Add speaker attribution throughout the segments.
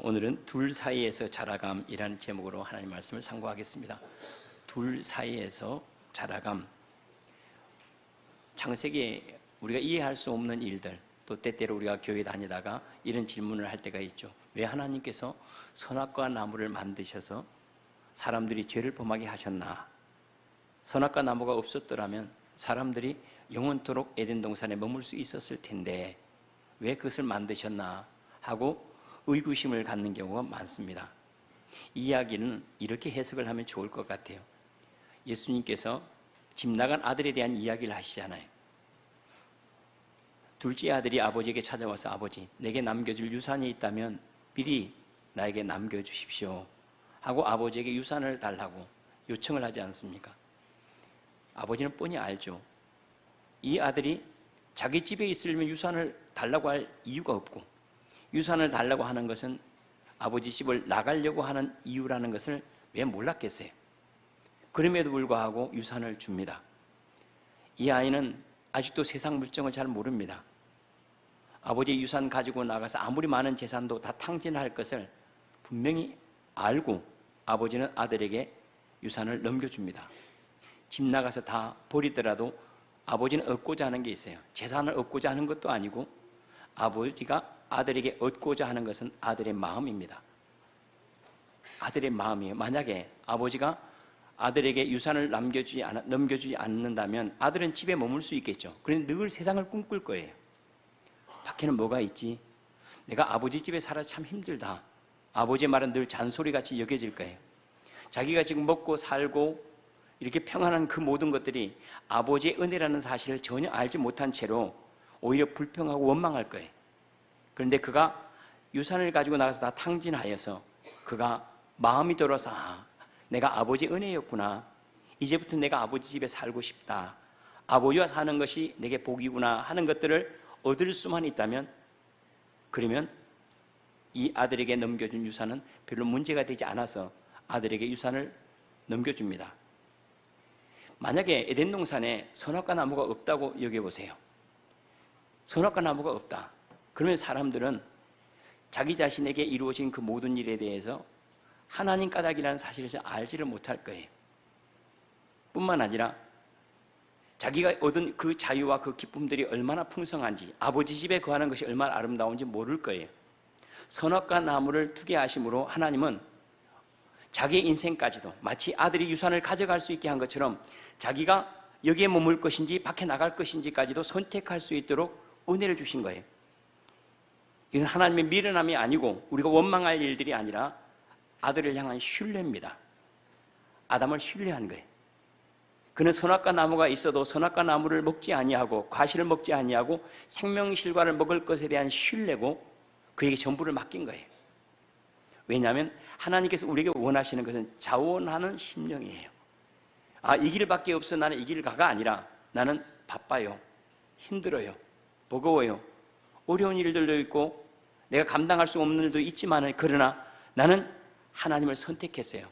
Speaker 1: 오늘은 둘 사이에서 자라감이라는 제목으로 하나님 말씀을 상고하겠습니다. 둘 사이에서 자라감. 창세기에 우리가 이해할 수 없는 일들, 또 때때로 우리가 교회 다니다가 이런 질문을 할 때가 있죠. 왜 하나님께서 선악과 나무를 만드셔서 사람들이 죄를 범하게 하셨나? 선악과 나무가 없었더라면 사람들이 영원토록 에덴 동산에 머물 수 있었을 텐데 왜 그것을 만드셨나 하고 의구심을 갖는 경우가 많습니다. 이 이야기는 이렇게 해석을 하면 좋을 것 같아요. 예수님께서 집 나간 아들에 대한 이야기를 하시잖아요. 둘째 아들이 아버지에게 찾아와서 아버지, 내게 남겨줄 유산이 있다면 미리 나에게 남겨주십시오 하고 아버지에게 유산을 달라고 요청을 하지 않습니까? 아버지는 뻔히 알죠. 이 아들이 자기 집에 있으려면 유산을 달라고 할 이유가 없고, 유산을 달라고 하는 것은 아버지 집을 나가려고 하는 이유라는 것을 왜 몰랐겠어요? 그럼에도 불구하고 유산을 줍니다. 이 아이는 아직도 세상 물정을 잘 모릅니다. 아버지의 유산 가지고 나가서 아무리 많은 재산도 다 탕진할 것을 분명히 알고 아버지는 아들에게 유산을 넘겨줍니다. 집 나가서 다 버리더라도 아버지는 얻고자 하는 게 있어요. 재산을 얻고자 하는 것도 아니고 아버지가 아들에게 얻고자 하는 것은 아들의 마음입니다. 아들의 마음이에요. 만약에 아버지가 아들에게 유산을 넘겨주지 않는다면 아들은 집에 머물 수 있겠죠. 그런데 늘 세상을 꿈꿀 거예요. 밖에는 뭐가 있지? 내가 아버지 집에 살아 참 힘들다. 아버지의 말은 늘 잔소리같이 여겨질 거예요. 자기가 지금 먹고 살고 이렇게 평안한 그 모든 것들이 아버지의 은혜라는 사실을 전혀 알지 못한 채로 오히려 불평하고 원망할 거예요. 그런데 그가 유산을 가지고 나가서 다 탕진하여서 그가 마음이 돌아서 내가 아버지의 은혜였구나. 이제부터 내가 아버지 집에 살고 싶다. 아버지와 사는 것이 내게 복이구나 하는 것들을 얻을 수만 있다면, 그러면 이 아들에게 넘겨준 유산은 별로 문제가 되지 않아서 아들에게 유산을 넘겨줍니다. 만약에 에덴 동산에 선악과 나무가 없다고 여겨보세요. 선악과 나무가 없다. 그러면 사람들은 자기 자신에게 이루어진 그 모든 일에 대해서 하나님 까닭이라는 사실을 알지를 못할 거예요. 뿐만 아니라 자기가 얻은 그 자유와 그 기쁨들이 얼마나 풍성한지, 아버지 집에 거하는 것이 얼마나 아름다운지 모를 거예요. 선악과 나무를 두게 하심으로 하나님은 자기의 인생까지도 마치 아들이 유산을 가져갈 수 있게 한 것처럼 자기가 여기에 머물 것인지 밖에 나갈 것인지까지도 선택할 수 있도록 은혜를 주신 거예요. 이것은 하나님의 미련함이 아니고 우리가 원망할 일들이 아니라 아들을 향한 신뢰입니다. 아담을 신뢰한 거예요. 그는 선악과 나무가 있어도 선악과 나무를 먹지 아니하고 과실을 먹지 아니하고 생명실과를 먹을 것에 대한 신뢰고 그에게 전부를 맡긴 거예요. 왜냐하면 하나님께서 우리에게 원하시는 것은 자원하는 심령이에요. 이 길밖에 없어 나는 이 길을 가가 아니라 나는 바빠요, 힘들어요, 버거워요, 어려운 일들도 있고 내가 감당할 수 없는 일도 있지만 그러나 나는 하나님을 선택했어요.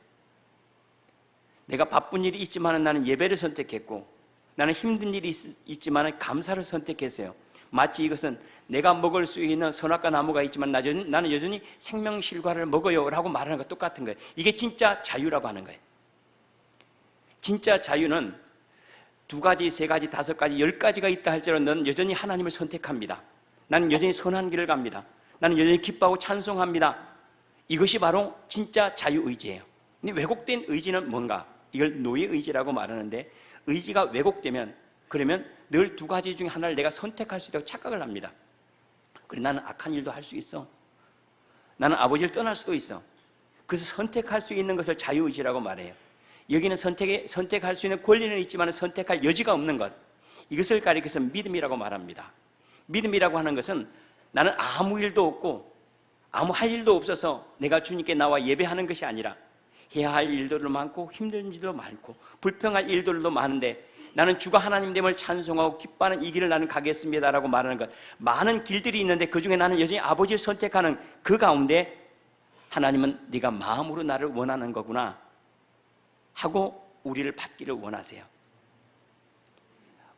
Speaker 1: 내가 바쁜 일이 있지만 나는 예배를 선택했고 나는 힘든 일이 있지만 감사를 선택했어요. 마치 이것은 내가 먹을 수 있는 선악과 나무가 있지만 나는 여전히 생명실과를 먹어요 라고 말하는 것 똑같은 거예요. 이게 진짜 자유라고 하는 거예요. 진짜 자유는 2가지, 3가지, 5가지, 10가지가 있다 할지라도 너는 여전히 하나님을 선택합니다. 나는 여전히 선한 길을 갑니다. 나는 여전히 기뻐하고 찬송합니다. 이것이 바로 진짜 자유의지예요. 근데 왜곡된 의지는 뭔가? 이걸 노예의지라고 말하는데, 의지가 왜곡되면 그러면 늘 2가지 중에 하나를 내가 선택할 수 있다고 착각을 합니다. 그래, 나는 악한 일도 할 수 있어. 나는 아버지를 떠날 수도 있어. 그래서 선택할 수 있는 것을 자유의지라고 말해요. 여기는 선택할 수 있는 권리는 있지만 선택할 여지가 없는 것, 이것을 가리켜서 믿음이라고 말합니다. 믿음이라고 하는 것은 나는 아무 일도 없고 아무 할 일도 없어서 내가 주님께 나와 예배하는 것이 아니라 해야 할 일들도 많고 힘든 일도 많고 불평할 일들도 많은데 나는 주가 하나님됨을 찬송하고 기뻐하는 이 길을 나는 가겠습니다라고 말하는 것. 많은 길들이 있는데 그 중에 나는 여전히 아버지를 선택하는 그 가운데 하나님은 네가 마음으로 나를 원하는 거구나 하고 우리를 받기를 원하세요.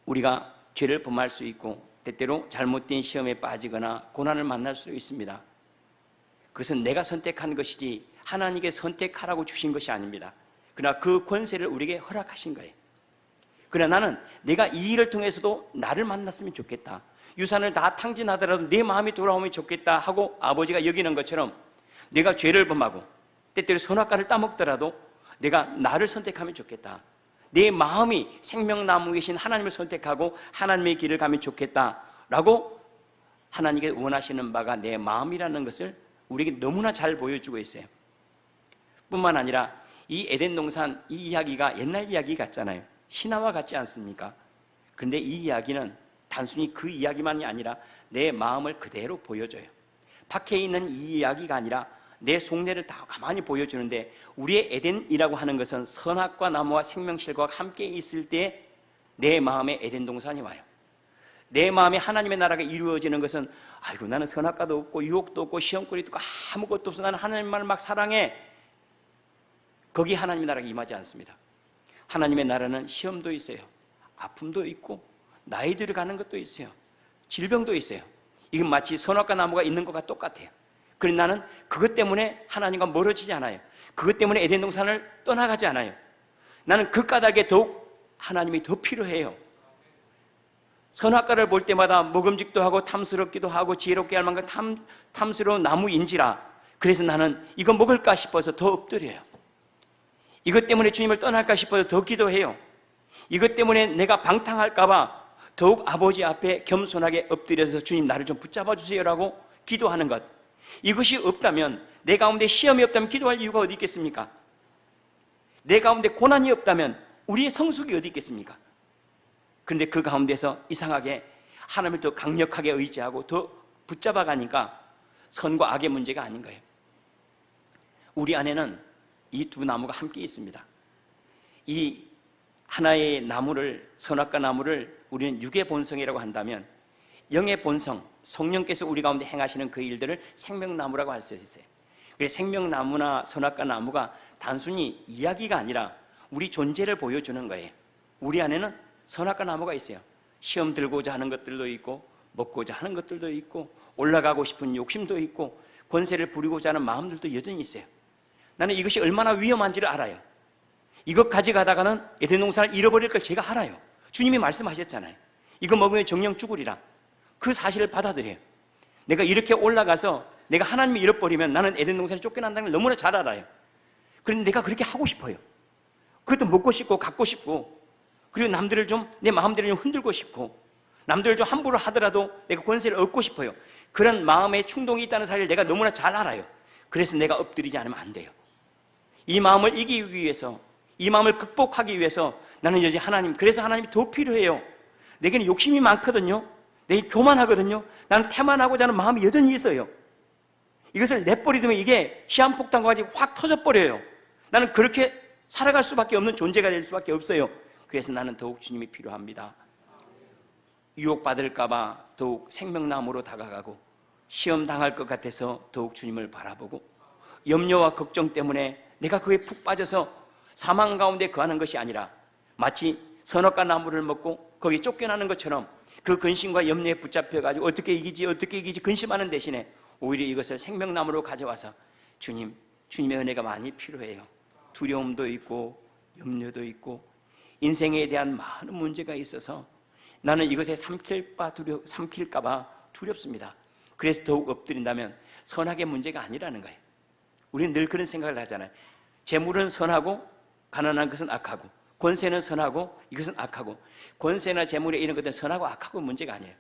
Speaker 1: 우리가 죄를 범할 수 있고 때때로 잘못된 시험에 빠지거나 고난을 만날 수 있습니다. 그것은 내가 선택한 것이지 하나님께 선택하라고 주신 것이 아닙니다. 그러나 그 권세를 우리에게 허락하신 거예요. 그러나 나는 내가 이 일을 통해서도 나를 만났으면 좋겠다, 유산을 다 탕진하더라도 내 마음이 돌아오면 좋겠다 하고 아버지가 여기는 것처럼, 내가 죄를 범하고 때때로 선악과를 따먹더라도 내가 나를 선택하면 좋겠다, 내 마음이 생명나무 계신 하나님을 선택하고 하나님의 길을 가면 좋겠다라고 하나님께 원하시는 바가 내 마음이라는 것을 우리에게 너무나 잘 보여주고 있어요. 뿐만 아니라 이 에덴 동산, 이 이야기가 옛날 이야기 같잖아요. 신화와 같지 않습니까? 그런데 이 이야기는 단순히 그 이야기만이 아니라 내 마음을 그대로 보여줘요. 밖에 있는 이 이야기가 아니라 내 속내를 다 가만히 보여주는데, 우리의 에덴이라고 하는 것은 선악과 나무와 생명실과 함께 있을 때 내 마음에 에덴 동산이 와요. 내 마음에 하나님의 나라가 이루어지는 것은, 아이고 나는 선악과도 없고 유혹도 없고 시험거리도 없고 아무것도 없어, 나는 하나님만을 막 사랑해. 거기 하나님의 나라가 임하지 않습니다. 하나님의 나라는 시험도 있어요, 아픔도 있고 나이 들어가는 것도 있어요, 질병도 있어요. 이건 마치 선악과 나무가 있는 것과 똑같아요. 그런데 나는 그것 때문에 하나님과 멀어지지 않아요. 그것 때문에 에덴 동산을 떠나가지 않아요. 나는 그 까닭에 더욱 하나님이 더 필요해요. 선악과를 볼 때마다 먹음직도 하고 탐스럽기도 하고 지혜롭게 할 만큼 탐스러운 나무인지라, 그래서 나는 이거 먹을까 싶어서 더 엎드려요. 이것 때문에 주님을 떠날까 싶어서 더 기도해요. 이것 때문에 내가 방탕할까 봐 더욱 아버지 앞에 겸손하게 엎드려서 주님 나를 좀 붙잡아 주세요라고 기도하는 것. 이것이 없다면, 내 가운데 시험이 없다면 기도할 이유가 어디 있겠습니까? 내 가운데 고난이 없다면 우리의 성숙이 어디 있겠습니까? 그런데 그 가운데서 이상하게 하나님을 더 강력하게 의지하고 더 붙잡아 가니까 선과 악의 문제가 아닌 거예요. 우리 안에는 이 두 나무가 함께 있습니다. 이 하나의 나무를, 선악과 나무를 우리는 육의 본성이라고 한다면, 영의 본성, 성령께서 우리 가운데 행하시는 그 일들을 생명나무라고 할 수 있어요. 그래서 생명나무나 선악과 나무가 단순히 이야기가 아니라 우리 존재를 보여주는 거예요. 우리 안에는 선악과 나무가 있어요. 시험 들고자 하는 것들도 있고, 먹고자 하는 것들도 있고, 올라가고 싶은 욕심도 있고, 권세를 부리고자 하는 마음들도 여전히 있어요. 나는 이것이 얼마나 위험한지를 알아요. 이것 가져가다가는 에덴 동산을 잃어버릴 걸 제가 알아요. 주님이 말씀하셨잖아요. 이거 먹으면 정령 죽으리라. 그 사실을 받아들여요. 내가 이렇게 올라가서 내가 하나님을 잃어버리면 나는 에덴 동산에 쫓겨난다는 걸 너무나 잘 알아요. 그런데 내가 그렇게 하고 싶어요. 그것도 먹고 싶고 갖고 싶고, 그리고 남들을 좀, 내 마음대로 좀 흔들고 싶고, 남들을 좀 함부로 하더라도 내가 권세를 얻고 싶어요. 그런 마음의 충동이 있다는 사실을 내가 너무나 잘 알아요. 그래서 내가 엎드리지 않으면 안 돼요. 이 마음을 이기기 위해서, 이 마음을 극복하기 위해서 나는 여전히 하나님, 그래서 하나님이 더 필요해요. 내게는 욕심이 많거든요. 내게 교만하거든요. 나는 태만하고자 하는 마음이 여전히 있어요. 이것을 내버리면 이게 시한폭탄과 같이 확 터져버려요. 나는 그렇게 살아갈 수밖에 없는 존재가 될 수밖에 없어요. 그래서 나는 더욱 주님이 필요합니다. 유혹받을까 봐 더욱 생명나무로 다가가고, 시험 당할 것 같아서 더욱 주님을 바라보고, 염려와 걱정 때문에 내가 그에 푹 빠져서 사망 가운데 거하는 것이 아니라 마치 선악과 나무를 먹고 거기 쫓겨나는 것처럼 그 근심과 염려에 붙잡혀가지고 어떻게 이기지 근심하는 대신에 오히려 이것을 생명나무로 가져와서, 주님, 주님의 은혜가 많이 필요해요. 두려움도 있고 염려도 있고 인생에 대한 많은 문제가 있어서 나는 이것에 삼킬까 봐 두렵습니다. 그래서 더욱 엎드린다면 선악의 문제가 아니라는 거예요. 우리는 늘 그런 생각을 하잖아요. 재물은 선하고 가난한 것은 악하고, 권세는 선하고 이것은 악하고, 권세나 재물에 이런 것들은 선하고 악하고 문제가 아니에요.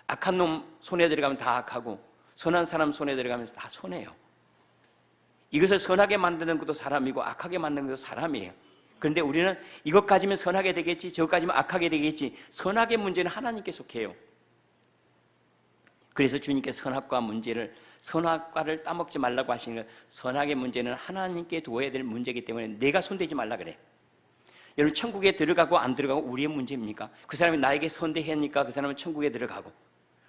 Speaker 1: 악한 놈 손에 들어가면 다 악하고, 선한 사람 손에 들어가면서 다 선해요. 이것을 선하게 만드는 것도 사람이고 악하게 만드는 것도 사람이에요. 그런데 우리는 이것 가지면 선하게 되겠지, 저것 가지면 악하게 되겠지, 선악의 문제는 하나님께 속해요. 그래서 주님께서 선악과를 따먹지 말라고 하시는 것, 선악의 문제는 하나님께 두어야 될 문제이기 때문에 내가 손대지 말라 그래. 여러분, 천국에 들어가고 안 들어가고 우리의 문제입니까? 그 사람이 나에게 선대하니까 그 사람은 천국에 들어가고,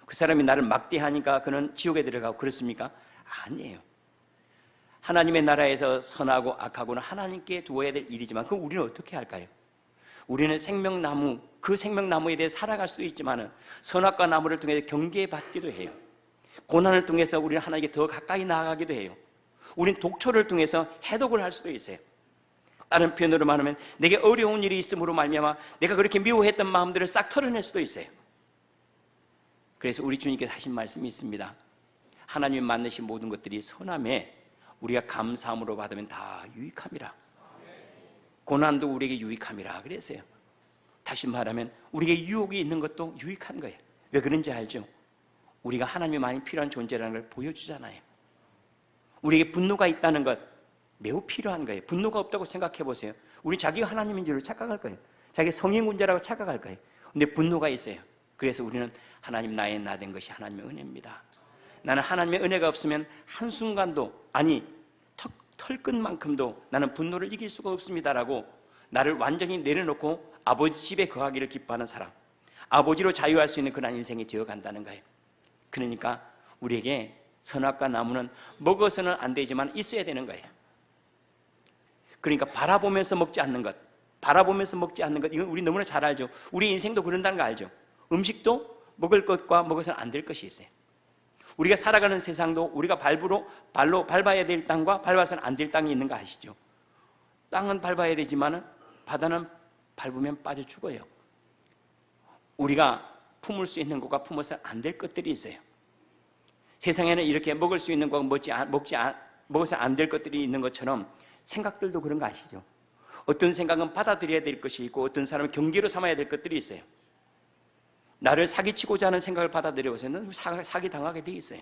Speaker 1: 그 사람이 나를 막대하니까 그는 지옥에 들어가고 그렇습니까? 아니에요. 하나님의 나라에서 선하고 악하고는 하나님께 두어야 될 일이지만, 그럼 우리는 어떻게 할까요? 우리는 생명나무, 그 생명나무에 대해 살아갈 수도 있지만 선악과 나무를 통해 경계받기도 해요. 고난을 통해서 우리는 하나님께 더 가까이 나아가기도 해요. 우리는 독초를 통해서 해독을 할 수도 있어요. 다른 표현으로 말하면 내게 어려운 일이 있음으로 말미암아 내가 그렇게 미워했던 마음들을 싹 털어낼 수도 있어요. 그래서 우리 주님께서 하신 말씀이 있습니다. 하나님이 만드신 모든 것들이 선함에 우리가 감사함으로 받으면 다 유익함이라. 고난도 우리에게 유익함이라 그랬어요. 다시 말하면 우리에게 유혹이 있는 것도 유익한 거예요. 왜 그런지 알죠? 우리가 하나님이 많이 필요한 존재라는 걸 보여주잖아요. 우리에게 분노가 있다는 것 매우 필요한 거예요. 분노가 없다고 생각해 보세요. 우리 자기가 하나님인 줄 착각할 거예요. 자기 성인군자라고 착각할 거예요. 근데 분노가 있어요. 그래서 우리는 하나님 나의 나 된 것이 하나님의 은혜입니다. 나는 하나님의 은혜가 없으면 한순간도, 아니 털끝만큼도 나는 분노를 이길 수가 없습니다라고 나를 완전히 내려놓고 아버지 집에 거하기를 기뻐하는 사람, 아버지로 자유할 수 있는 그런 인생이 되어간다는 거예요. 그러니까 우리에게 선악과 나무는 먹어서는 안 되지만 있어야 되는 거예요. 그러니까 바라보면서 먹지 않는 것, 바라보면서 먹지 않는 것, 이건 우리 너무나 잘 알죠. 우리 인생도 그런다는 거 알죠. 음식도 먹을 것과 먹어서는 안 될 것이 있어요. 우리가 살아가는 세상도 우리가 발로 밟아야 될 땅과 밟아서는 안 될 땅이 있는 거 아시죠? 땅은 밟아야 되지만 바다는 밟으면 빠져 죽어요. 우리가 품을 수 있는 것과 품어서는 안 될 것들이 있어요. 세상에는 이렇게 먹을 수 있는 것과 먹어서 안 될 것들이 있는 것처럼 생각들도 그런 거 아시죠? 어떤 생각은 받아들여야 될 것이 있고 어떤 사람은 경계로 삼아야 될 것들이 있어요. 나를 사기치고자 하는 생각을 받아들여서는 사기당하게 돼 있어요.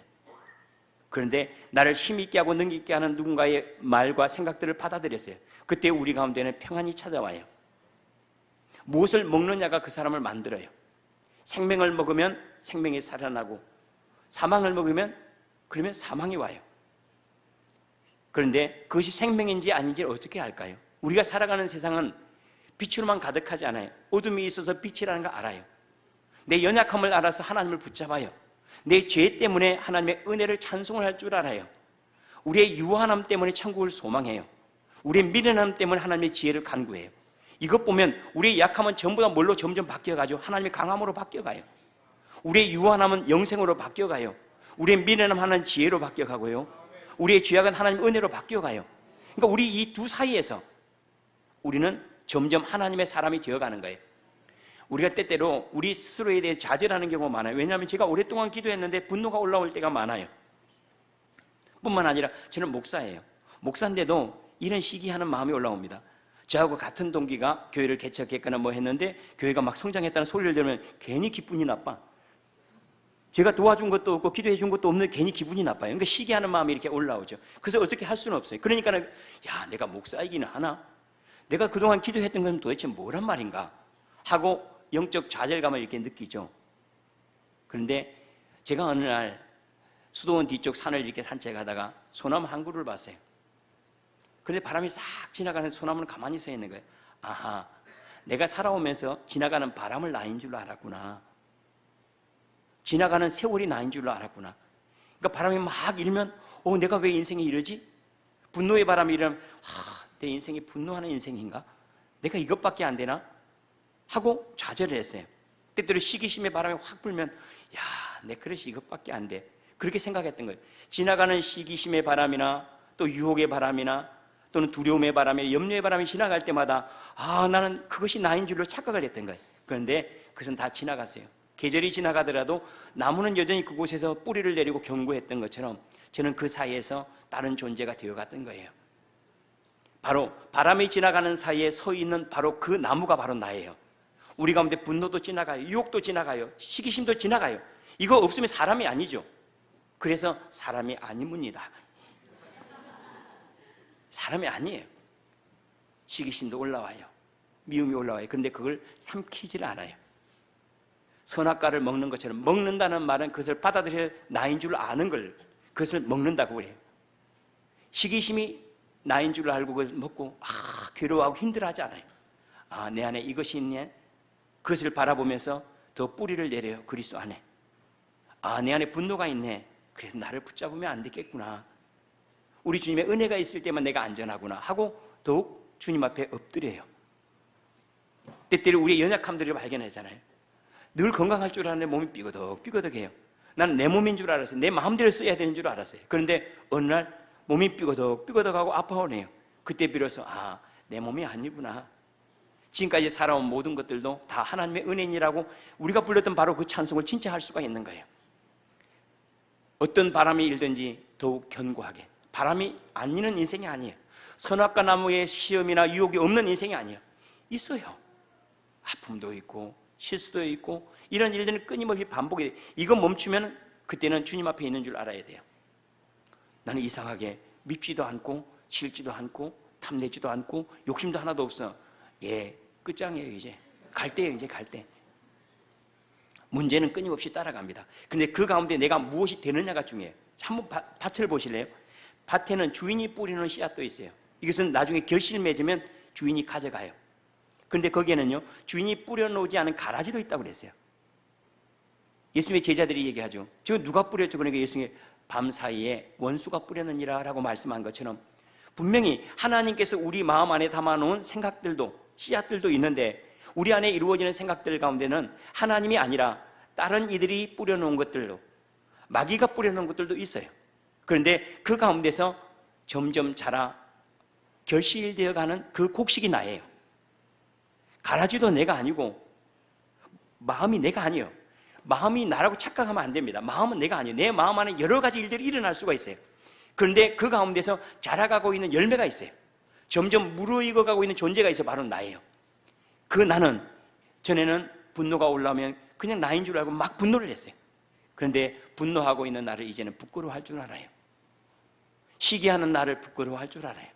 Speaker 1: 그런데 나를 힘있게 하고 능있게 하는 누군가의 말과 생각들을 받아들였어요. 그때 우리 가운데는 평안이 찾아와요. 무엇을 먹느냐가 그 사람을 만들어요. 생명을 먹으면 생명이 살아나고 사망을 먹으면 그러면 사망이 와요. 그런데 그것이 생명인지 아닌지 어떻게 알까요? 우리가 살아가는 세상은 빛으로만 가득하지 않아요. 어둠이 있어서 빛이라는 걸 알아요. 내 연약함을 알아서 하나님을 붙잡아요. 내 죄 때문에 하나님의 은혜를 찬송을 할 줄 알아요. 우리의 유한함 때문에 천국을 소망해요. 우리의 미련함 때문에 하나님의 지혜를 간구해요. 이것 보면 우리의 약함은 전부 다 뭘로 점점 바뀌어가죠? 하나님의 강함으로 바뀌어가요. 우리의 유한함은 영생으로 바뀌어가요. 우리의 미련함 하나님 지혜로 바뀌어가고요. 우리의 죄악은 하나님 은혜로 바뀌어가요. 그러니까 우리 이 두 사이에서 우리는 점점 하나님의 사람이 되어가는 거예요. 우리가 때때로 우리 스스로에 대해 좌절하는 경우가 많아요. 왜냐하면 제가 오랫동안 기도했는데 분노가 올라올 때가 많아요. 뿐만 아니라 저는 목사예요. 목사인데도 이런 시기하는 마음이 올라옵니다. 저하고 같은 동기가 교회를 개척했거나 뭐 했는데 교회가 막 성장했다는 소리를 들으면 괜히 기분이 나빠. 제가 도와준 것도 없고 기도해 준 것도 없는데 괜히 기분이 나빠요. 그러니까 시기하는 마음이 이렇게 올라오죠. 그래서 어떻게 할 수는 없어요. 그러니까는 야, 내가 목사이기는 하나? 내가 그동안 기도했던 건 도대체 뭐란 말인가? 하고 영적 좌절감을 이렇게 느끼죠. 그런데 제가 어느 날 수도원 뒤쪽 산을 이렇게 산책하다가 소나무 한 그루를 봤어요. 그런데 바람이 싹 지나가는 소나무는 가만히 서 있는 거예요. 아하, 내가 살아오면서 지나가는 바람을 나인 줄로 알았구나. 지나가는 세월이 나인 줄로 알았구나. 그러니까 바람이 막 일면 내가 왜 인생이 이러지? 분노의 바람이 일면 내 인생이 분노하는 인생인가? 내가 이것밖에 안 되나? 하고 좌절을 했어요. 때때로 시기심의 바람이 확 불면 야, 내 그릇이 이것밖에 안 돼. 그렇게 생각했던 거예요. 지나가는 시기심의 바람이나 또 유혹의 바람이나 또는 두려움의 바람이나 염려의 바람이 지나갈 때마다 나는 그것이 나인 줄로 착각을 했던 거예요. 그런데 그것은 다 지나갔어요. 계절이 지나가더라도 나무는 여전히 그곳에서 뿌리를 내리고 견고했던 것처럼 저는 그 사이에서 다른 존재가 되어갔던 거예요. 바로 바람이 지나가는 사이에 서 있는 바로 그 나무가 바로 나예요. 우리 가운데 분노도 지나가요. 유혹도 지나가요. 시기심도 지나가요. 이거 없으면 사람이 아니죠. 그래서 사람이 아니문이다. 사람이 아니에요. 시기심도 올라와요. 미움이 올라와요. 그런데 그걸 삼키지를 않아요. 선악과를 먹는 것처럼 먹는다는 말은 그것을 받아들여 나인 줄 아는 걸 그것을 먹는다고 그래요. 시기심이 나인 줄 알고 그걸 먹고 괴로워하고 힘들어하지 않아요. 내 안에 이것이 있네. 그것을 바라보면서 더 뿌리를 내려요. 그리스도 안에. 내 안에 분노가 있네. 그래서 나를 붙잡으면 안 되겠구나. 우리 주님의 은혜가 있을 때만 내가 안전하구나 하고 더욱 주님 앞에 엎드려요. 때때로 우리의 연약함들을 발견하잖아요. 늘 건강할 줄 아는데 몸이 삐거덕해요. 나는 내 몸인 줄 알았어요. 내 마음대로 써야 되는 줄 알았어요. 그런데 어느 날 몸이 삐거덕하고 아파오네요. 그때 비로소 내 몸이 아니구나. 지금까지 살아온 모든 것들도 다 하나님의 은혜니라고 우리가 불렀던 바로 그 찬송을 진짜 할 수가 있는 거예요. 어떤 바람이 일든지 더욱 견고하게. 바람이 안 이는 인생이 아니에요. 선악과 나무의 시험이나 유혹이 없는 인생이 아니에요. 있어요. 아픔도 있고 실수도 있고 이런 일들은 끊임없이 반복이 돼요. 이거 멈추면 그때는 주님 앞에 있는 줄 알아야 돼요. 나는 이상하게 밉지도 않고 싫지도 않고 탐내지도 않고 욕심도 하나도 없어. 끝장이에요. 이제 갈 때예요. 이제 갈 때. 문제는 끊임없이 따라갑니다. 근데 그 가운데 내가 무엇이 되느냐가 중요해요. 한번 밭을 보실래요? 밭에는 주인이 뿌리는 씨앗도 있어요. 이것은 나중에 결실 맺으면 주인이 가져가요. 그런데 거기에는요, 주인이 뿌려놓지 않은 가라지도 있다고 그랬어요. 예수님의 제자들이 얘기하죠. 지금 누가 뿌렸죠? 그러니까 예수님이 밤사이에 원수가 뿌렸느니라 라고 말씀한 것처럼 분명히 하나님께서 우리 마음 안에 담아놓은 생각들도 씨앗들도 있는데 우리 안에 이루어지는 생각들 가운데는 하나님이 아니라 다른 이들이 뿌려놓은 것들도 마귀가 뿌려놓은 것들도 있어요. 그런데 그 가운데서 점점 자라 결실되어가는 그 곡식이 나예요. 가라지도 내가 아니고 마음이 내가 아니에요. 마음이 나라고 착각하면 안 됩니다. 마음은 내가 아니에요. 내 마음 안에 여러 가지 일들이 일어날 수가 있어요. 그런데 그 가운데서 자라가고 있는 열매가 있어요. 점점 무르익어가고 있는 존재가 있어 바로 나예요. 그 나는 전에는 분노가 올라오면 그냥 나인 줄 알고 막 분노를 했어요. 그런데 분노하고 있는 나를 이제는 부끄러워할 줄 알아요. 시기하는 나를 부끄러워할 줄 알아요.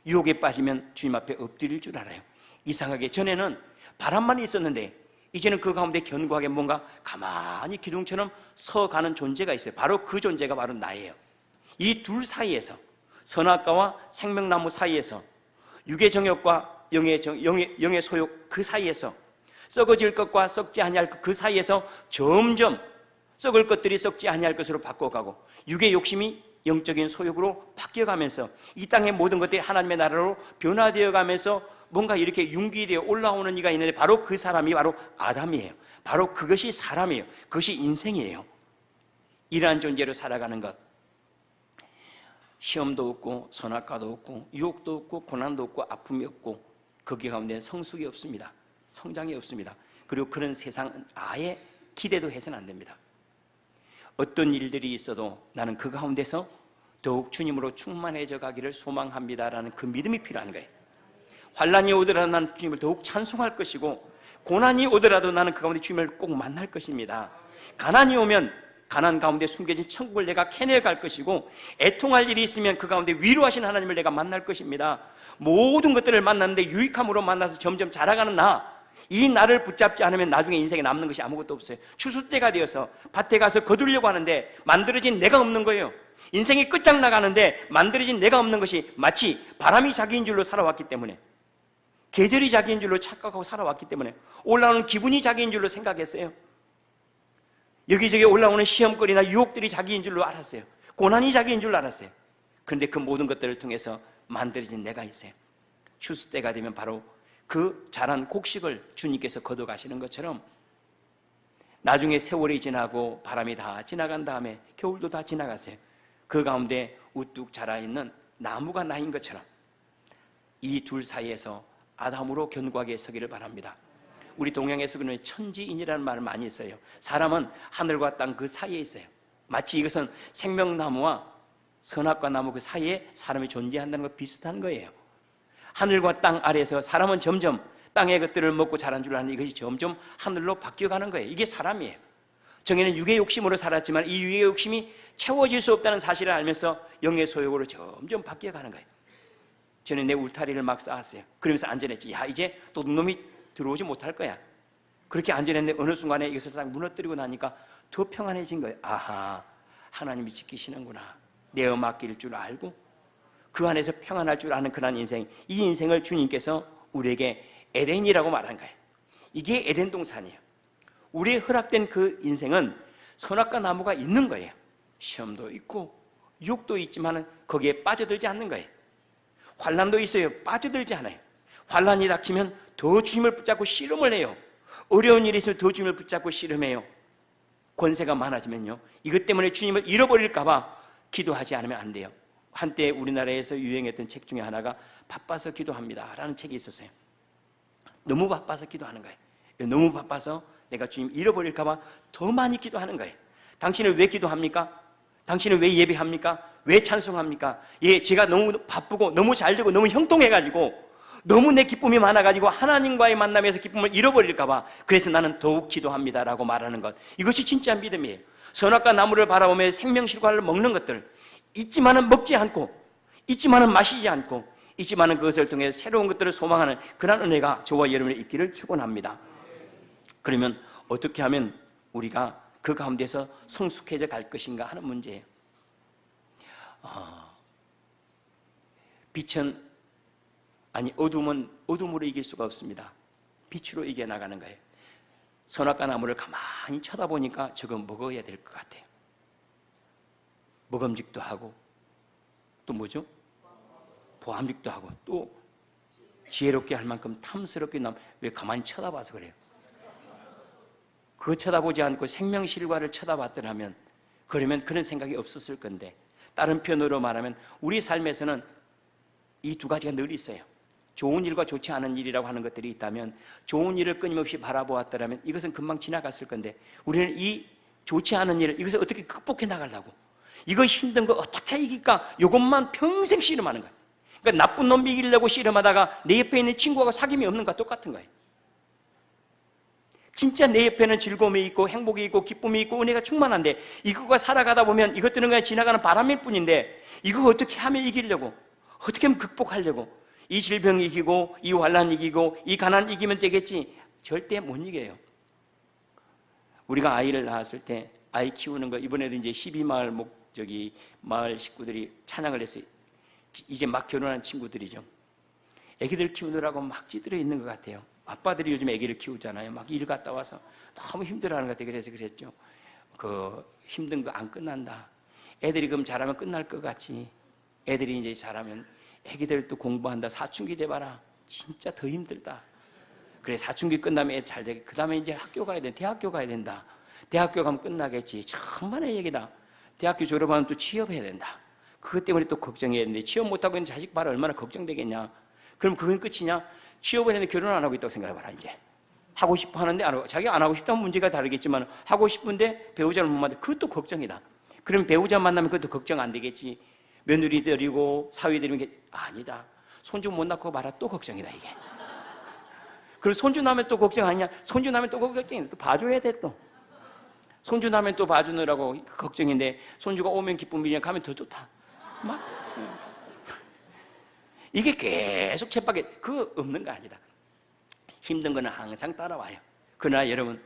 Speaker 1: 유혹에 빠지면 주님 앞에 엎드릴 줄 알아요. 이상하게 전에는 바람만 있었는데 이제는 그 가운데 견고하게 뭔가 가만히 기둥처럼 서가는 존재가 있어요. 바로 그 존재가 바로 나예요. 이 둘 사이에서 선악과와 생명나무 사이에서 육의 정욕과 영의 소욕 그 사이에서 썩어질 것과 썩지 아니할 것 그 사이에서 점점 썩을 것들이 썩지 아니할 것으로 바꿔가고 육의 욕심이 영적인 소욕으로 바뀌어가면서 이 땅의 모든 것들이 하나님의 나라로 변화되어가면서 뭔가 이렇게 융기되어 올라오는 이가 있는데 바로 그 사람이 바로 아담이에요. 바로 그것이 사람이에요. 그것이 인생이에요. 이러한 존재로 살아가는 것. 시험도 없고 선악과도 없고 유혹도 없고 고난도 없고 아픔이 없고 거기 가운데 성숙이 없습니다. 성장이 없습니다. 그리고 그런 세상은 아예 기대도 해서는 안 됩니다. 어떤 일들이 있어도 나는 그 가운데서 더욱 주님으로 충만해져 가기를 소망합니다라는 그 믿음이 필요한 거예요. 환난이 오더라도 나는 주님을 더욱 찬송할 것이고 고난이 오더라도 나는 그 가운데 주님을 꼭 만날 것입니다. 가난이 오면 가난 가운데 숨겨진 천국을 내가 캐내갈 것이고 애통할 일이 있으면 그 가운데 위로하신 하나님을 내가 만날 것입니다. 모든 것들을 만났는데 유익함으로 만나서 점점 자라가는 이 나를 붙잡지 않으면 나중에 인생에 남는 것이 아무것도 없어요. 추수 때가 되어서 밭에 가서 거두려고 하는데 만들어진 내가 없는 거예요. 인생이 끝장나가는데 만들어진 내가 없는 것이 마치 바람이 자기인 줄로 살아왔기 때문에 계절이 자기인 줄로 착각하고 살아왔기 때문에 올라오는 기분이 자기인 줄로 생각했어요. 여기저기 올라오는 시험거리나 유혹들이 자기인 줄로 알았어요. 고난이 자기인 줄로 알았어요. 그런데 그 모든 것들을 통해서 만들어진 내가 있어요. 추수 때가 되면 바로 그 자란 곡식을 주님께서 거둬가시는 것처럼 나중에 세월이 지나고 바람이 다 지나간 다음에 겨울도 다 지나갔어요. 그 가운데 우뚝 자라있는 나무가 나인 것처럼 이 둘 사이에서 아담으로 견고하게 서기를 바랍니다. 우리 동양에서 그는 천지인이라는 말을 많이 써요. 사람은 하늘과 땅 그 사이에 있어요. 마치 이것은 생명나무와 선악과 나무 그 사이에 사람이 존재한다는 것 비슷한 거예요. 하늘과 땅 아래에서 사람은 점점 땅의 것들을 먹고 자란 줄 아는 이것이 점점 하늘로 바뀌어가는 거예요. 이게 사람이에요. 정에는 육의 욕심으로 살았지만 이 육의 욕심이 채워질 수 없다는 사실을 알면서 영의 소욕으로 점점 바뀌어가는 거예요. 저는 내 울타리를 막 쌓았어요. 그러면서 안전했지. 이제 도둑놈이 들어오지 못할 거야. 그렇게 안전했는데 어느 순간에 이것을 딱 무너뜨리고 나니까 더 평안해진 거예요. 아하, 하나님이 지키시는구나. 내어 맡길 줄 알고 그 안에서 평안할 줄 아는 그런 인생, 이 인생을 주님께서 우리에게 에덴이라고 말한 거예요. 이게 에덴 동산이에요. 우리의 허락된 그 인생은 선악과 나무가 있는 거예요. 시험도 있고 유혹도 있지만 거기에 빠져들지 않는 거예요. 환난도 있어요. 빠져들지 않아요. 환난이 닥치면 더 주님을 붙잡고 씨름을 해요. 어려운 일이 있으면 더 주님을 붙잡고 씨름해요. 권세가 많아지면요, 이것 때문에 주님을 잃어버릴까 봐 기도하지 않으면 안 돼요. 한때 우리나라에서 유행했던 책 중에 하나가 바빠서 기도합니다 라는 책이 있었어요. 너무 바빠서 기도하는 거예요. 너무 바빠서 내가 주님 잃어버릴까 봐 더 많이 기도하는 거예요. 당신은 왜 기도합니까? 당신은 왜 예배합니까? 왜 찬송합니까? 예, 제가 너무 바쁘고 너무 잘 되고 너무 형통해가지고 너무 내 기쁨이 많아가지고 하나님과의 만남에서 기쁨을 잃어버릴까 봐 그래서 나는 더욱 기도합니다 라고 말하는 것, 이것이 진짜 믿음이에요. 선악과 나무를 바라보며 생명실과를 먹는 것들, 있지만은 먹지 않고, 있지만은 마시지 않고, 있지만은 그것을 통해 새로운 것들을 소망하는 그런 은혜가 저와 여러분의 있기를 축원합니다. 그러면 어떻게 하면 우리가 그 가운데서 성숙해져 갈 것인가 하는 문제예요. 어둠은 어둠으로 이길 수가 없습니다. 빛으로 이겨나가는 거예요. 선악과 나무를 가만히 쳐다보니까 저거 먹어야 될 것 같아요. 먹음직도 하고 또 뭐죠? 보암직도 하고 또 지혜롭게 할 만큼 탐스럽게 왜 가만히 쳐다봐서 그래요? 그거 쳐다보지 않고 생명실과를 쳐다봤더라면 그러면 그런 생각이 없었을 건데, 다른 표현으로 말하면 우리 삶에서는 이 두 가지가 늘 있어요. 좋은 일과 좋지 않은 일이라고 하는 것들이 있다면 좋은 일을 끊임없이 바라보았더라면 이것은 금방 지나갔을 건데, 우리는 이 좋지 않은 일을 이것을 어떻게 극복해 나가려고, 이거 힘든 거 어떻게 이길까, 이것만 평생 씨름하는 거예요. 그러니까 나쁜 놈 이기려고 씨름하다가 내 옆에 있는 친구하고 사귐이 없는 것과 똑같은 거예요. 진짜 내 옆에는 즐거움이 있고 행복이 있고 기쁨이 있고 은혜가 충만한데 이거가 살아가다 보면 이것들은 그냥 지나가는 바람일 뿐인데, 이거 어떻게 하면 이기려고, 어떻게 하면 극복하려고, 이 질병 이기고 이 환난 이기고 이 가난 이기면 되겠지, 절대 못 이겨요. 우리가 아이를 낳았을 때 아이 키우는 거, 이번에도 이제 12마을 마을 식구들이 찬양을 했어요. 이제 막 결혼한 친구들이죠. 애기들 키우느라고 막 찌들어 있는 것 같아요. 아빠들이 요즘 애기를 키우잖아요. 막 일 갔다 와서 너무 힘들어하는 것 같아요. 그래서 그랬죠. 그 힘든 거 안 끝난다. 애들이 그럼 잘하면 끝날 것 같지. 애들이 이제 잘하면 애기들도 공부한다. 사춘기 돼봐라. 진짜 더 힘들다. 그래, 사춘기 끝나면 애 잘 되게. 그 다음에 이제 학교 가야 돼. 대학교 가야 된다. 대학교 가면 끝나겠지. 천만의 얘기다. 대학교 졸업하면 또 취업해야 된다. 그것 때문에 또 걱정해야 되는데, 취업 못하고 있는 자식 봐라. 얼마나 걱정되겠냐. 그럼 그건 끝이냐? 취업을 했는데 결혼 안 하고 있다고 생각해봐라. 이제 하고 싶어 하는데 안 하고, 자기가 안 하고 싶다면 문제가 다르겠지만 하고 싶은데 배우자를 못 만나, 그것도 걱정이다. 그럼 배우자 만나면 그것도 걱정 안 되겠지. 며느리들이고 사위들이면 아니다. 손주 못 낳고 봐라. 또 걱정이다 이게. 그리고 손주 나면 또 걱정 아니냐? 손주 나면 또 걱정이다. 또 봐줘야 돼 또. 손주 나면 또 봐주느라고 걱정인데, 손주가 오면 기쁨이냐, 가면 더 좋다. 막 이게 계속 쳇바퀴. 그거 없는 거 아니다. 힘든 거는 항상 따라와요. 그러나 여러분,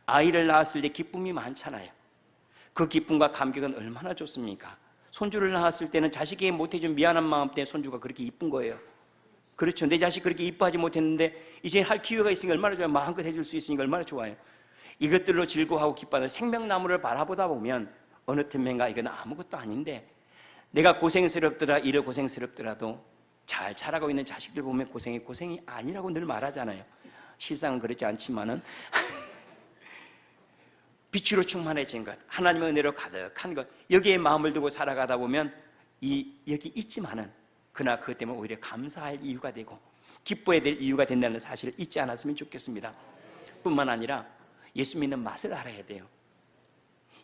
Speaker 1: 아이를 낳았을 때 기쁨이 많잖아요. 그 기쁨과 감격은 얼마나 좋습니까? 손주를 낳았을 때는 자식에게 못해준 미안한 마음 때문에 손주가 그렇게 이쁜 거예요. 그렇죠. 내 자식 그렇게 이뻐하지 못했는데 이제 할 기회가 있으니까 얼마나 좋아요. 마음껏 해줄 수 있으니까 얼마나 좋아요. 이것들로 즐거워하고 기뻐하는 생명나무를 바라보다 보면 어느 틈엔가 이건 아무것도 아닌데, 내가 고생스럽더라, 이래 고생스럽더라도 잘 자라고 있는 자식들 보면 고생이 아니라고 늘 말하잖아요. 실상은 그렇지 않지만은 빛으로 충만해진 것, 하나님의 은혜로 가득한 것, 여기에 마음을 두고 살아가다 보면 여기 있지만은 그러나 그것 때문에 오히려 감사할 이유가 되고 기뻐해야 될 이유가 된다는 사실을 잊지 않았으면 좋겠습니다. 뿐만 아니라 예수 믿는 맛을 알아야 돼요.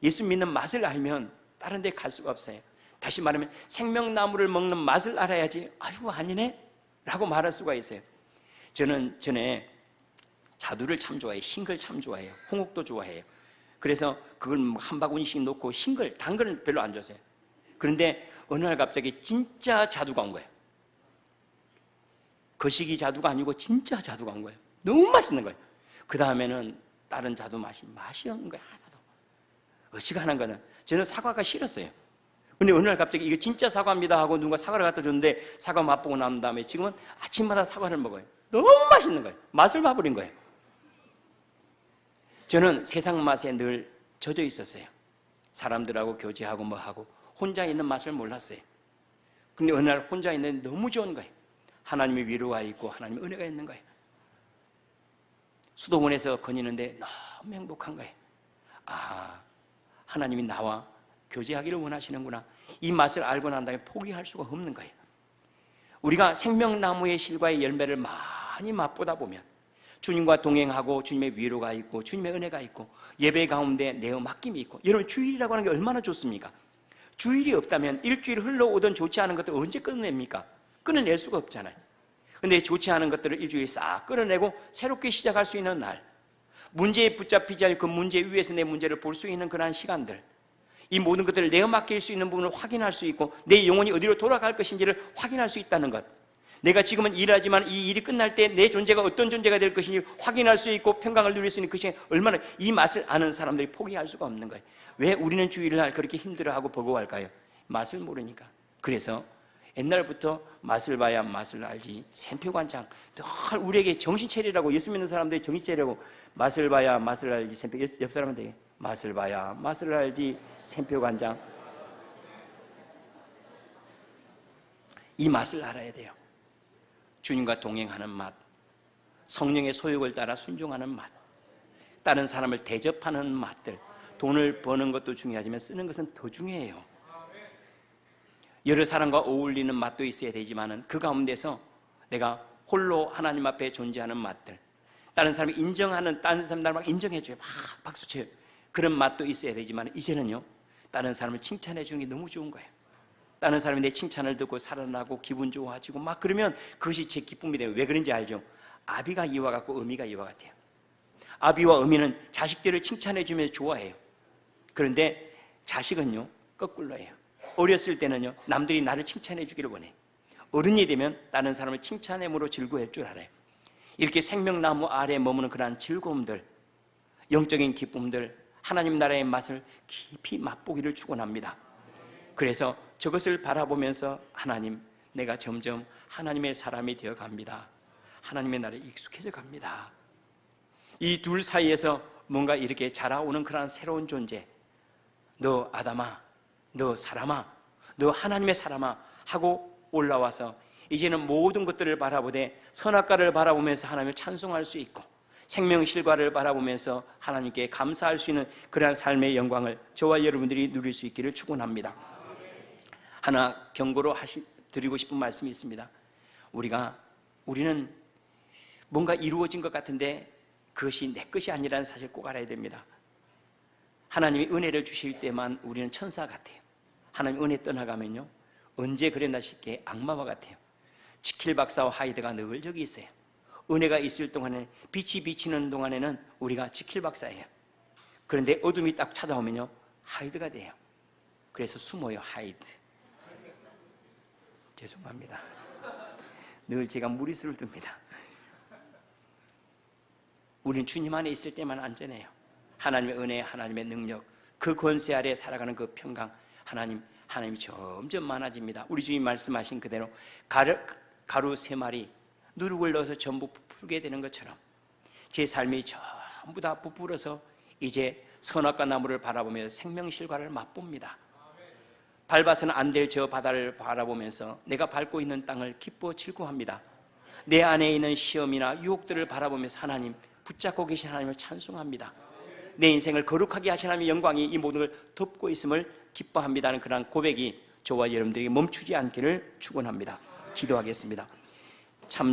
Speaker 1: 예수 믿는 맛을 알면 다른 데 갈 수가 없어요. 다시 말하면 생명나무를 먹는 맛을 알아야지 아유 아니네 라고 말할 수가 있어요. 저는 전에 자두를 참 좋아해요. 싱글 참 좋아해요. 홍옥도 좋아해요. 그래서 그걸 한 바구니씩 놓고 싱글, 단 거는 별로 안 좋아해요. 그런데 어느 날 갑자기 진짜 자두가 온 거예요. 거시기 자두가 아니고 진짜 자두가 온 거예요. 너무 맛있는 거예요. 그 다음에는 다른 자두 맛이 없는 거예요. 하나도. 어지간한 거는 저는 사과가 싫었어요. 근데 어느 날 갑자기 이거 진짜 사과입니다 하고 누가 사과를 갖다 줬는데 사과 맛보고 난 다음에 지금은 아침마다 사과를 먹어요. 너무 맛있는 거예요. 맛을 봐버린 거예요. 저는 세상 맛에 늘 젖어 있었어요. 사람들하고 교제하고 뭐하고 혼자 있는 맛을 몰랐어요. 근데 어느 날 혼자 있는데 너무 좋은 거예요. 하나님의 위로가 있고 하나님의 은혜가 있는 거예요. 수도원에서 거니는데 너무 행복한 거예요. 아, 하나님이 나와 교제하기를 원하시는구나. 이 맛을 알고 난 다음에 포기할 수가 없는 거예요. 우리가 생명나무의 실과의 열매를 많이 맛보다 보면 주님과 동행하고 주님의 위로가 있고 주님의 은혜가 있고 예배 가운데 내어 맡김이 있고, 여러분 주일이라고 하는 게 얼마나 좋습니까? 주일이 없다면 일주일 흘러오던 좋지 않은 것들 언제 끊어냅니까? 끊어낼 수가 없잖아요. 근데 좋지 않은 것들을 일주일 싹 끊어내고 새롭게 시작할 수 있는 날, 문제에 붙잡히지 않고 그 문제 위에서 내 문제를 볼 수 있는 그러한 시간들, 이 모든 것들을 내어 맡길 수 있는 부분을 확인할 수 있고 내 영혼이 어디로 돌아갈 것인지를 확인할 수 있다는 것, 내가 지금은 일하지만 이 일이 끝날 때 내 존재가 어떤 존재가 될 것인지 확인할 수 있고 평강을 누릴 수 있는 것이 얼마나, 이 맛을 아는 사람들이 포기할 수가 없는 거예요. 왜 우리는 주일날 그렇게 힘들어하고 버거워할까요? 맛을 모르니까. 그래서 옛날부터 맛을 봐야 맛을 알지, 샘표관장, 늘 우리에게 정신차리라고, 예수 믿는 사람들이 정신차리라고, 맛을 봐야 맛을 알지 샘표, 옆 사람한테 맛을 봐야 맛을 알지 샘표관장. 이 맛을 알아야 돼요. 주님과 동행하는 맛, 성령의 소욕을 따라 순종하는 맛, 다른 사람을 대접하는 맛들. 돈을 버는 것도 중요하지만 쓰는 것은 더 중요해요. 여러 사람과 어울리는 맛도 있어야 되지만 그 가운데서 내가 홀로 하나님 앞에 존재하는 맛들, 다른 사람이 인정하는, 다른 사람 막 인정해줘요, 막 박수쳐요, 그런 맛도 있어야 되지만 이제는요, 다른 사람을 칭찬해 주는 게 너무 좋은 거예요. 다른 사람이 내 칭찬을 듣고 살아나고 기분 좋아지고 막 그러면 그것이 제 기쁨이 돼요. 왜 그런지 알죠? 아비가 이와 같고 어미가 이와 같아요. 아비와 어미는 자식들을 칭찬해 주면 좋아해요. 그런데 자식은요, 거꾸로예요. 어렸을 때는요, 남들이 나를 칭찬해 주기를 원해. 어른이 되면 다른 사람을 칭찬함으로 즐거워할 줄 알아요. 이렇게 생명나무 아래에 머무는 그러한 즐거움들, 영적인 기쁨들, 하나님 나라의 맛을 깊이 맛보기를 축원합니다. 그래서 저것을 바라보면서 하나님, 내가 점점 하나님의 사람이 되어 갑니다. 하나님의 나라에 익숙해져 갑니다. 이 둘 사이에서 뭔가 이렇게 자라오는 그러한 새로운 존재, 너 아담아, 너 사람아, 너 하나님의 사람아 하고 올라와서 이제는 모든 것들을 바라보되 선악과를 바라보면서 하나님을 찬송할 수 있고 생명실과를 바라보면서 하나님께 감사할 수 있는 그러한 삶의 영광을 저와 여러분들이 누릴 수 있기를 축원합니다. 하나 경고로 드리고 싶은 말씀이 있습니다. 우리는 뭔가 이루어진 것 같은데 그것이 내 것이 아니라는 사실을 꼭 알아야 됩니다. 하나님이 은혜를 주실 때만 우리는 천사 같아요. 하나님 은혜 떠나가면요, 언제 그랬나 싶게 악마와 같아요. 지킬 박사와 하이드가 늘 여기 있어요. 은혜가 있을 동안에, 빛이 비치는 동안에는 우리가 지킬 박사예요. 그런데 어둠이 딱 찾아오면요, 하이드가 돼요. 그래서 숨어요. 하이드. 죄송합니다. 늘 제가 무리수를 둡니다. 우리는 주님 안에 있을 때만 안전해요. 하나님의 은혜, 하나님의 능력, 그 권세 아래 살아가는 그 평강, 하나님이 점점 많아집니다. 우리 주님 말씀하신 그대로 가루 3마리 누룩을 넣어서 전부 부풀게 되는 것처럼 제 삶이 전부 다 부풀어서 이제 선악과 나무를 바라보며 생명실과를 맛봅니다. 밟아서는 안 될 저 바다를 바라보면서 내가 밟고 있는 땅을 기뻐 즐거워합니다. 내 안에 있는 시험이나 유혹들을 바라보면서 하나님, 붙잡고 계신 하나님을 찬송합니다. 내 인생을 거룩하게 하신 하나님의 영광이 이 모든 걸 덮고 있음을 기뻐합니다는 그러한 고백이 저와 여러분들에게 멈추지 않기를 축원합니다. 기도하겠습니다. 참